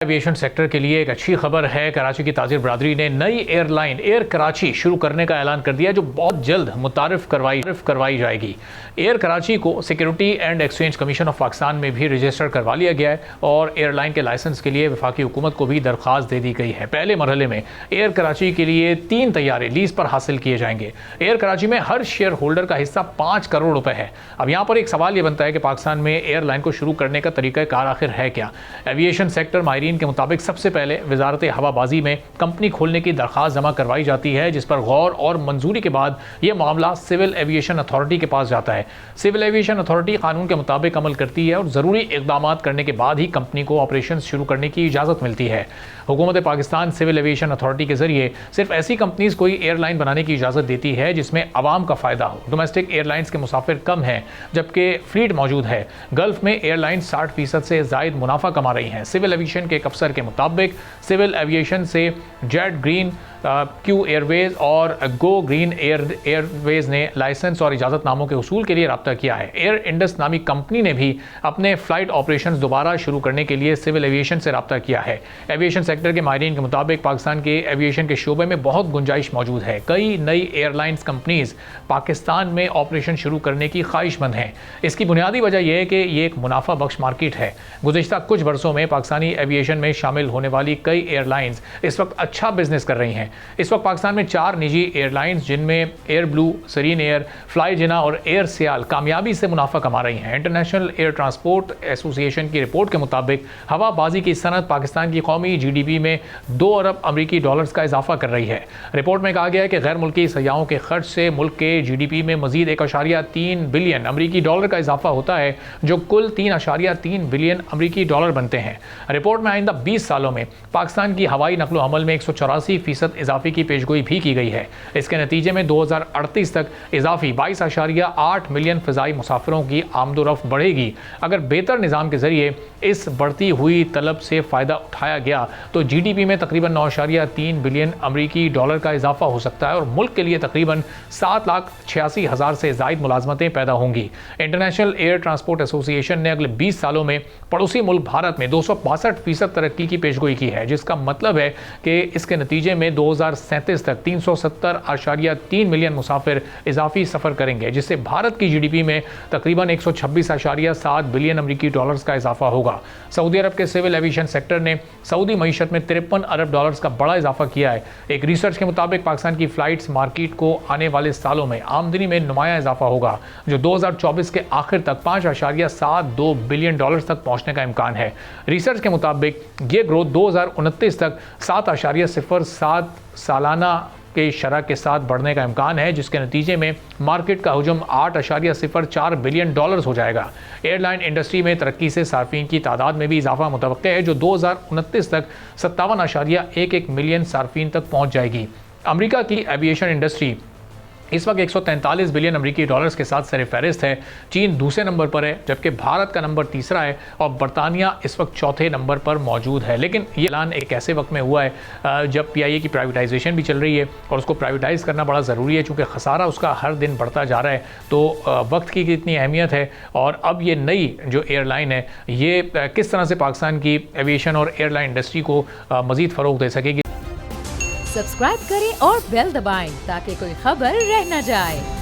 Aviation sector के लिए एक अच्छी खबर है। कराची की ताजिर बरादरी ने नई एयरलाइन एयर कराची शुरू करने का ऐलान कर दिया, जो बहुत जल्द मुतारिफ करवाई जाएगी। एयर कराची को security and exchange commission of Pakistan में भी रजिस्टर करवा लिया गया है और एयरलाइन के लाइसेंस के लिए वफाकी हुकूमत को भी दरख्वास्त दे दी गई है। पहले मरहले में एयर कराची के लिए 3 तैयारे लीज पर हासिल किए जाएंगे। एयर कराची में हर शेयर होल्डर का हिस्सा 5 करोड़ रुपए है। अब यहाँ पर एक सवाल ये बनता है कि पाकिस्तान में एयरलाइन को शुरू करने का तरीक़ाकार आखिर है क्या। एविएशन सेक्टर माहिरीन के मुताबिक सबसे पहले वजारत हवाबाजी में कंपनी खोलने की दरख्वास्त जमा करवाई जाती है, जिस पर गौर और मंजूरी के बाद यह मामला सिविल एविएशन अथॉरिटी के पास जाता है। सिविल एविएशन अथॉरिटी कानून के मुताबिक अमल करती है और ज़रूरी इक़दाम करने के बाद ही कंपनी को ऑपरेशन शुरू करने की इजाज़त मिलती है। हुकूमत पाकिस्तान सिविल एविएशन अथॉरिटी के जरिए सिर्फ ऐसी कंपनीज को ही एयरलाइन बनाने की इजाज़त देती है जिसमें आवाम का फ़ायदा हो। डोमेस्टिक एयरलाइंस के मुसाफिर कम हैं जबकि फ्लीट मौजूद है। गल्फ में एयरलाइन 60% से ज़ायद मुनाफा कमा रही हैं। सिविल एविएशन के एक अफसर के मुताबिक सिविल एविएशन से जेट ग्रीन, क्यू एयरवेज और गो ग्रीन एयरवेज ने लाइसेंस और इजाज़तनामों के उसूल के लिए रब्ता किया है। एयर इंडस नामी कंपनी ने भी अपने फ्लाइट ऑपरेशंस दोबारा शुरू करने के लिए सिविल एविएशन से रब्ता किया है। एविएशन सेक्टर के माहिरीन के मुताबिक पाकिस्तान के एविएशन के शोबे में बहुत गुंजाइश मौजूद है। कई नई एयरलाइंस कंपनीज पाकिस्तान में ऑपरेशन शुरू करने की ख्वाहिशमंद हैं। इसकी बुनियादी वजह यह है कि ये एक मुनाफा बख्श मार्केट है। गुज़िश्ता कुछ बरसों में पाकिस्तानी एविएशन में शामिल होने वाली कई एयरलाइंस इस वक्त अच्छा बिजनेस कर रही हैं। इस वक्त पाकिस्तान में 4 निजी एयरलाइंस जिनमें Air Blue, Serene Air, Fly Jinnah और एयर सियाल कामयाबी से मुनाफा कमा रही हैं। इंटरनेशनल एयर ट्रांसपोर्ट एसोसिएशन की रिपोर्ट के मुताबिक हवाबाजी की सनत पाकिस्तान की कौमी GDP में 2 अरब अमरीकी डॉलर्स का इजाफा कर रही है। रिपोर्ट में कहा गया है कि गैर मुल्की सयाहों के खर्च से मुल्क के GDP में मजीद 1.3 बिलियन अमरीकी डॉलर का इजाफा होता है, जो कुल 3.3 बिलियन अमरीकी डॉलर बनते हैं। रिपोर्ट में आइंदा 20 सालों में पाकिस्तान की हवाई नकलो हमल में 184% इजाफे की पेशगोई भी की गई है। इसके नतीजे में 2038 तक इजाफी 22.8 मिलियन फ़िज़ाई मुसाफिरों की आमदोरफ्त बढ़ेगी। अगर बेहतर निज़ाम के जरिए इस बढ़ती हुई तलब से फ़ायदा उठाया गया तो GDP में तकरीबन 9.3 बिलियन अमरीकी डॉलर का इजाफा हो सकता है और मुल्क के लिए तकरीबन 7,86,000 से ज़ायद मुलाजमतें पैदा होंगी। इंटरनेशनल एयर ट्रांसपोर्ट एसोसिएशन ने अगले 20 सालों में पड़ोसी मुल्क भारत में 262% तरक्की की पेशगोई की है, जिसका मतलब है कि इसके नतीजे में 2037 तक 370.3 मिलियन मुसाफिर इजाफी सफ़र करेंगे, जिससे भारत की GDP में तकरीबन 126.7 बिलियन अमरीकी डॉलर्स का इजाफा होगा। सऊदी अरब के सिविल एविएशन सेक्टर ने सऊदी मईशत में 53 अरब डॉलर्स का बड़ा इजाफा किया है। एक रिसर्च के मुताबिक पाकिस्तान की फ्लाइट्स मार्केट को आने वाले सालों में आमदनी में नुमाया इजाफा होगा, जो 2024 के आखिर तक 5.72 बिलियन डॉलर्स तक पहुंचने का इम्कान है। रिसर्च के मुताबिक ये ग्रोथ 2029 तक 7.07 सालाना के शरह के साथ बढ़ने का इम्कान है, जिसके नतीजे में मार्केट का हजम 8.04 बिलियन डॉलर्स हो जाएगा। एयरलाइन इंडस्ट्री में तरक्की से सार्फिन की तादाद में भी इजाफा मुतवक्के है, जो 2029 तक 57.11 मिलियन सार्फिन तक पहुँच जाएगी। अमरीका की एविएशन इंडस्ट्री इस वक्त 143 बिलियन अमरीकी डॉलर्स के साथ सरफहरिस्त है। चीन दूसरे नंबर पर है, जबकि भारत का नंबर तीसरा है और बरतानिया इस वक्त चौथे नंबर पर मौजूद है। लेकिन ये ऐलान एक ऐसे वक्त में हुआ है जब PIA की प्राइवेटाइजेशन भी चल रही है और उसको प्राइवेटाइज़ करना बड़ा ज़रूरी है, चूँकि खसारा उसका हर दिन बढ़ता जा रहा है। तो वक्त की कितनी अहमियत है और अब ये नई जो एयरलाइन है ये किस तरह से पाकिस्तान की एविएशन और एयरलाइन इंडस्ट्री को मज़ीद फ़रोग़ दे सकेगी। सब्सक्राइब करें और बेल दबाएं ताकि कोई खबर रह न जाए।